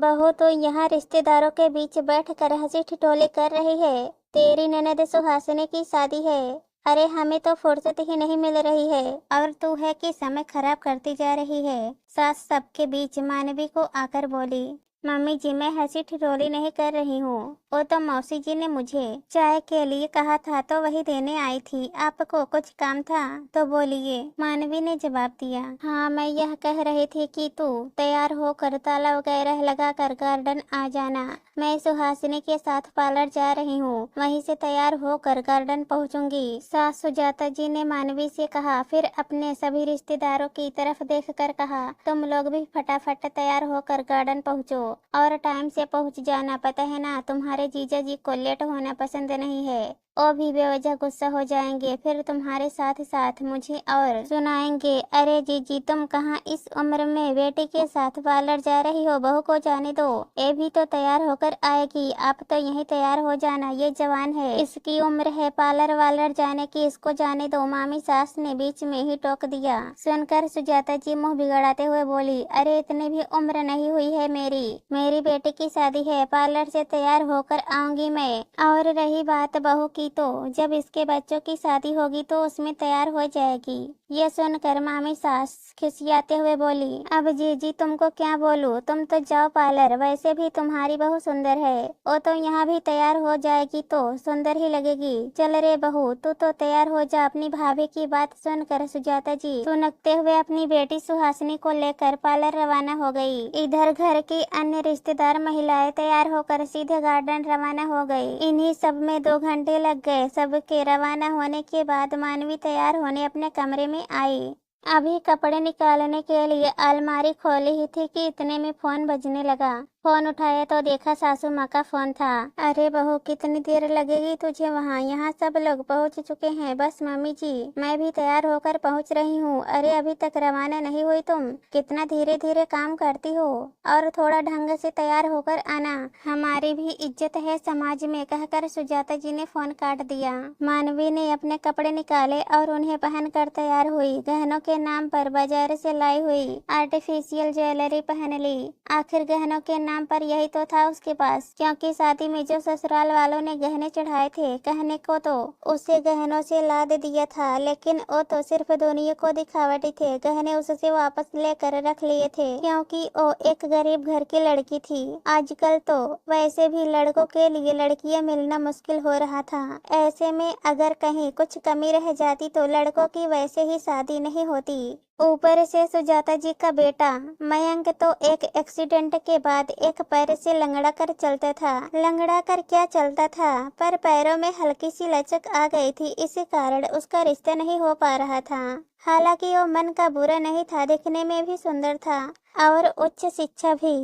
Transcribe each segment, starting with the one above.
बहू तो यहाँ रिश्तेदारों के बीच बैठकर हंसी ठिठोली कर रही है। तेरी ननद सुहासिनी की शादी है। अरे हमें तो फुर्सत ही नहीं मिल रही है और तू है कि समय खराब करती जा रही है। सास सबके बीच मानवी को आकर बोली, मम्मी जी मैं हंसी ठिठोली नहीं कर रही हूँ। वो तो मौसी जी ने मुझे चाय के लिए कहा था तो वही देने आई थी। आपको कुछ काम था तो बोलिए। मानवी ने जवाब दिया, हाँ मैं यह कह रही थी कि तू तैयार होकर ताला वगैरह लगाकर गार्डन आ जाना। मैं सुहासिनी के साथ पार्लर जा रही हूँ, वहीं से तैयार होकर गार्डन पहुँचूंगी। सास सुजाता जी ने मानवी से कहा, फिर अपने सभी रिश्तेदारों की तरफ देखकर कहा, तुम लोग भी फटाफट तैयार होकर गार्डन पहुँचो और टाइम से पहुँच जाना। पता है ना तुम्हारे जीजा जी को लेट होना पसंद नहीं है। वो भी बेवजह गुस्सा हो जाएंगे, फिर तुम्हारे साथ साथ मुझे और सुनाएंगे। अरे जीजी तुम कहाँ इस उम्र में बेटी के साथ पार्लर जा रही हो, बहू को जाने दो। ये भी तो तैयार होकर आएगी, आप तो यहीं तैयार हो जाना। ये जवान है, इसकी उम्र है पार्लर वार्लर जाने की, इसको जाने दो। मामी सास ने बीच में ही टोक दिया। सुनकर सुजाता जी मुँह बिगड़ाते हुए बोली, अरे इतनी भी उम्र नहीं हुई है मेरी बेटी की शादी है, पार्लर से तैयार होकर आऊंगी मैं। और रही बात बहू की तो जब इसके बच्चों की शादी होगी तो उसमें तैयार हो जाएगी। ये सुनकर मामी सास खिसियाते हुए बोली, अब जीजी तुमको क्या बोलूं, तुम तो जाओ पार्लर, वैसे भी तुम्हारी बहू सुंदर है। वो तो यहाँ भी तैयार हो जाएगी तो सुंदर ही लगेगी। चल रे बहू तू तो तैयार हो जा। अपनी भाभी की बात सुनकर सुजाता जी सुनकते हुए अपनी बेटी सुहासिनी को लेकर पार्लर रवाना हो गई। इधर घर की अन्य रिश्तेदार महिलाएं तैयार होकर सीधे गार्डन रवाना हो गई। इन्हीं सब में 2 घंटे लग गए। सबके रवाना होने के बाद मानवी तैयार होने अपने कमरे में आई। अभी कपड़े निकालने के लिए अलमारी खोली ही थी कि इतने में फोन बजने लगा। फोन उठाया तो देखा सासू माँ का फोन था। अरे बहू कितनी देर लगेगी तुझे वहाँ, यहाँ सब लोग पहुँच चुके हैं। बस मम्मी जी मैं भी तैयार होकर पहुँच रही हूँ। अरे अभी तक रवाना नहीं हुई तुम, कितना धीरे धीरे काम करती हो, और थोड़ा ढंग से तैयार होकर आना, हमारी भी इज्जत है समाज में, कहकर सुजाता जी ने फोन काट दिया। मानवी ने अपने कपड़े निकाले और उन्हें पहनकर तैयार हुई। गहनों के नाम पर बाजार से लाई हुई आर्टिफिशियल ज्वेलरी पहन ली। आखिर गहनों के नाम पर यही तो था उसके पास, क्योंकि शादी में जो ससुराल वालों ने गहने चढ़ाए थे, कहने को तो उसे गहनों से लाद दिया था, लेकिन वो तो सिर्फ दुनिया को दिखावटी थे। गहने उससे वापस लेकर रख लिए थे क्योंकि वो एक गरीब घर की लड़की थी। आजकल तो वैसे भी लड़कों के लिए लड़कियां मिलना मुश्किल हो रहा था। ऐसे में अगर कहीं कुछ कमी रह जाती तो लड़कों की वैसे ही शादी नहीं होती। ऊपर से सुजाता जी का बेटा मयंक तो एक एक्सीडेंट के बाद एक पैर से लंगड़ा कर चलता था। लंगड़ा कर क्या चलता था, पर पैरों में हल्की सी लचक आ गई थी, इसी कारण उसका रिश्ता नहीं हो पा रहा था। हालांकि वो मन का बुरा नहीं था, दिखने में भी सुंदर था और उच्च शिक्षा भी,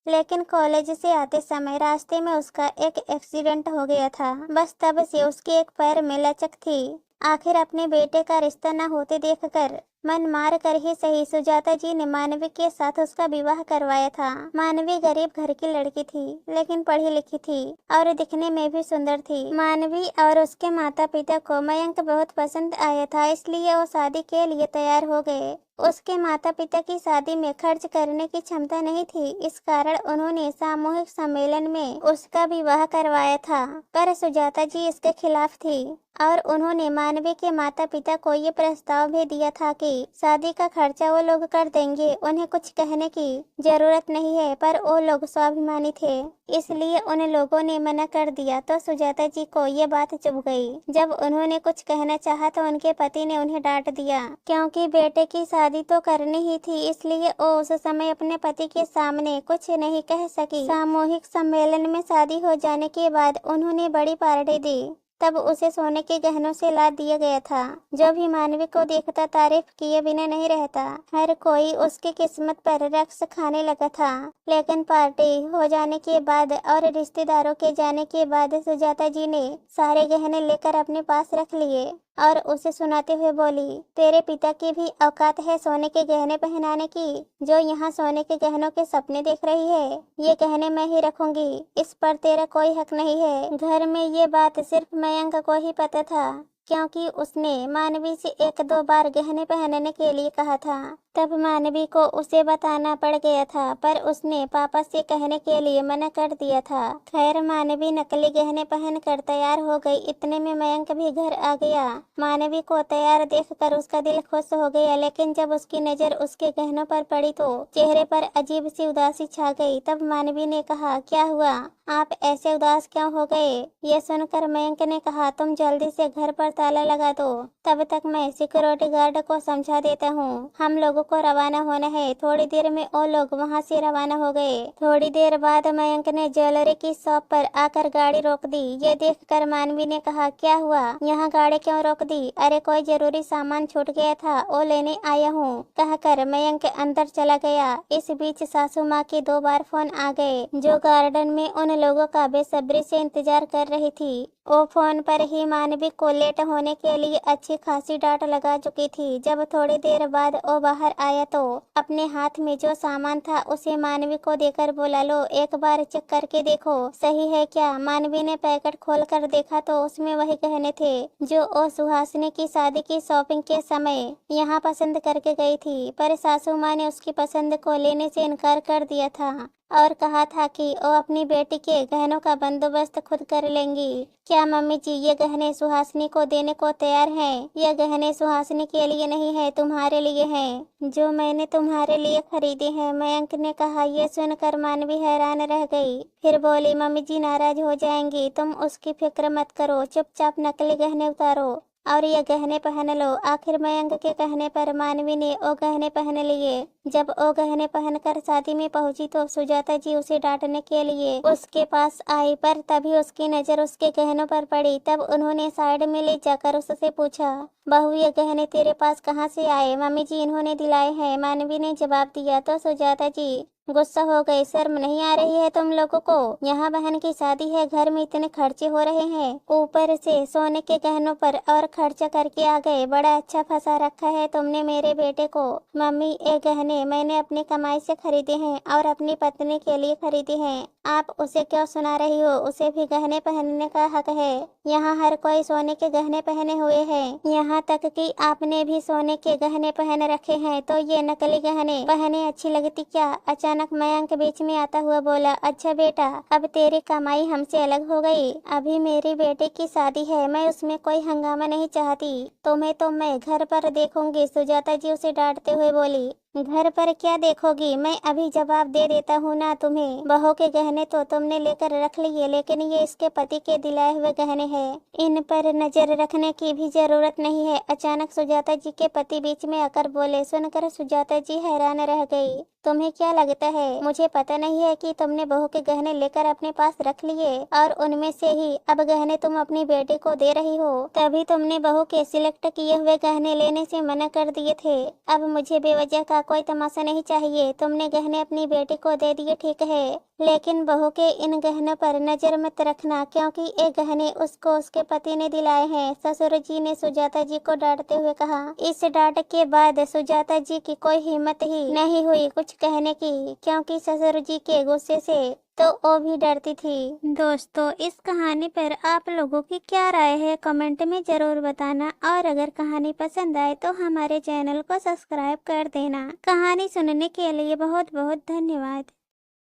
लेकिन कॉलेज से आते समय रास्ते में उसका एक एक्सीडेंट हो गया था। बस तब से उसके एक पैर में लचक थी। आखिर अपने बेटे का रिश्ता न होते देखकर मन मार कर ही सही सुजाता जी ने मानवी के साथ उसका विवाह करवाया था। मानवी गरीब घर की लड़की थी, लेकिन पढ़ी लिखी थी और दिखने में भी सुंदर थी। मानवी और उसके माता पिता को मयंक बहुत पसंद आया था, इसलिए वो शादी के लिए तैयार हो गए। उसके माता पिता की शादी में खर्च करने की क्षमता नहीं थी, इस कारण उन्होंने सामूहिक सम्मेलन में उसका विवाह करवाया था। पर सुजाता जी इसके खिलाफ थी और उन्होंने मानवी के माता पिता को ये प्रस्ताव भी दिया था कि शादी का खर्चा वो लोग कर देंगे, उन्हें कुछ कहने की जरूरत नहीं है। पर वो लोग स्वाभिमानी थे, इसलिए उन लोगों ने मना कर दिया। तो सुजाता जी को ये बात चुभ गई। जब उन्होंने कुछ कहना चाहा तो उनके पति ने उन्हें डांट दिया, क्योंकि बेटे की शादी तो करनी ही थी, इसलिए वो उस समय अपने पति के सामने कुछ नहीं कह सकी। सामूहिक सम्मेलन में शादी हो जाने के बाद उन्होंने बड़ी पार्टी दी। तब उसे सोने के गहनों से लाद दिया गया था। जो भी मानवी को देखता तारीफ किए बिना नहीं रहता। हर कोई उसकी किस्मत पर रक्स खाने लगा था। लेकिन पार्टी हो जाने के बाद और रिश्तेदारों के जाने के बाद सुजाता जी ने सारे गहने लेकर अपने पास रख लिए और उसे सुनाते हुए बोली, तेरे पिता की भी औकात है सोने के गहने पहनाने की, जो यहाँ सोने के गहनों के सपने देख रही है। ये गहने मैं ही रखूंगी, इस पर तेरा कोई हक नहीं है। घर में ये बात सिर्फ मयंक को ही पता था। क्योंकि उसने मानवी से 1-2 बार गहने पहनने के लिए कहा था। तब मानवी को उसे बताना पड़ गया था, पर उसने पापा से कहने के लिए मना कर दिया था। खैर मानवी नकली गहने पहनकर तैयार हो गई। इतने में मयंक भी घर आ गया। मानवी को तैयार देखकर उसका दिल खुश हो गया, लेकिन जब उसकी नजर उसके गहनों पर पड़ी तो चेहरे पर अजीब सी उदासी छा गई। तब मानवी ने कहा, क्या हुआ, आप ऐसे उदास क्यों हो गए? ये सुनकर मयंक ने कहा, तुम जल्दी से घर पर ताला लगा दो, तब तक मैं सिक्योरिटी गार्ड को समझा देता हूँ। हम लोगों को रवाना होना है। थोड़ी देर में वो लोग वहाँ से रवाना हो गए। थोड़ी देर बाद मयंक ने ज्वेलरी की शॉप पर आकर गाड़ी रोक दी। ये देखकर मानवी ने कहा, क्या हुआ, यहाँ गाड़ी क्यों रोक दी? अरे कोई जरूरी सामान छूट गया था, वो लेने आया हूँ, कहकर मयंक अंदर चला गया। इस बीच सासू माँ के 2 बार फोन आ गए, जो गार्डन में उन लोगों का बेसब्री से इंतजार कर रही थी। वो फोन पर ही मानवी को लेट होने के लिए अच्छी खासी डांट लगा चुकी थी। जब थोड़ी देर बाद वो बाहर आया तो अपने हाथ में जो सामान था उसे मानवी को देकर बोला, लो एक बार चेक करके देखो सही है क्या। मानवी ने पैकेट खोलकर देखा तो उसमें वही गहने थे जो वो सुहासिनी की शादी की शॉपिंग के समय यहाँ पसंद करके गई थी, पर सासू माँ ने उसकी पसंद को लेने से इनकार कर दिया था और कहा था कि वो अपनी बेटी के गहनों का बंदोबस्त खुद कर लेंगी। क्या मम्मी जी, ये गहने सुहासिनी को देने को तैयार हैं? ये गहने सुहासिनी के लिए नहीं है, तुम्हारे लिए हैं, जो मैंने तुम्हारे लिए खरीदे हैं, मयंक ने कहा। ये सुनकर मानवी हैरान रह गई। फिर बोली, मम्मी जी नाराज हो जाएंगी, तुम उसकी फिक्र मत करो, चुपचाप नकली गहने उतारो और ये गहने पहन लो। आखिर मयंक के कहने पर मानवी ने वो गहने पहन लिए। जब वो गहने पहनकर शादी में पहुंची तो सुजाता जी उसे डांटने के लिए उसके पास आई, पर तभी उसकी नजर उसके गहनों पर पड़ी। तब उन्होंने साइड में ले जाकर उससे पूछा, बहू ये गहने तेरे पास कहाँ से आए? मम्मी जी इन्होंने दिलाए हैं, मानवी ने जवाब दिया। तो सुजाता जी गुस्सा हो गई, शर्म नहीं आ रही है तुम लोगों को? यहाँ बहन की शादी है, घर में इतने खर्चे हो रहे हैं, ऊपर से सोने के गहनों पर और खर्चा करके आ गए। बड़ा अच्छा फंसा रखा है तुमने मेरे बेटे को। मम्मी ये गहने मैंने अपनी कमाई से खरीदे हैं और अपनी पत्नी के लिए खरीदे हैं, आप उसे क्यों सुना रही हो? उसे भी गहने पहनने का हक है। यहाँ हर कोई सोने के गहने पहने हुए है, यहाँ तक कि आपने भी सोने के गहने पहन रखे हैं, तो ये नकली गहने पहने अच्छी लगती क्या? अचानक मयंक बीच में आता हुआ बोला, अच्छा बेटा, अब तेरी कमाई हमसे अलग हो गई। अभी मेरी बेटे की शादी है, मैं उसमें कोई हंगामा नहीं चाहती। तुम्हें तो मैं घर पर देखूंगी, सुजाता जी उसे डांटते हुए बोली। घर पर क्या देखोगी? मैं अभी जवाब दे देता हूँ ना तुम्हें। बहू के गहने तो तुमने लेकर रख लिए, लेकिन ये इसके पति के दिलाए हुए गहने हैं, इन पर नजर रखने की भी जरूरत नहीं है। अचानक सुजाता जी के पति बीच में आकर बोले। सुनकर सुजाता जी हैरान रह गई। तुम्हें क्या लगता है मुझे पता नहीं है कि तुमने बहू के गहने लेकर अपने पास रख लिए और उनमें से ही अब गहने तुम अपनी बेटी को दे रही हो? तभी तुमने बहू के सिलेक्ट किए हुए गहने लेने से मना कर दिए थे। अब मुझे बेवजह का कोई तमाशा नहीं चाहिए। तुमने गहने अपनी बेटी को दे दिए ठीक है, लेकिन बहू के इन गहनों पर नजर मत रखना, क्योंकि ये गहने उसको उसके पति ने दिलाए हैं, ससुर जी ने सुजाता जी को डांटते हुए कहा। इस डांट के बाद सुजाता जी की कोई हिम्मत ही नहीं हुई कुछ कहने की, क्योंकि ससुर जी के गुस्से से तो वो भी डरती थी। दोस्तों, इस कहानी पर आप लोगों की क्या राय है कमेंट में जरूर बताना, और अगर कहानी पसंद आए तो हमारे चैनल को सब्सक्राइब कर देना। कहानी सुनने के लिए बहुत बहुत धन्यवाद।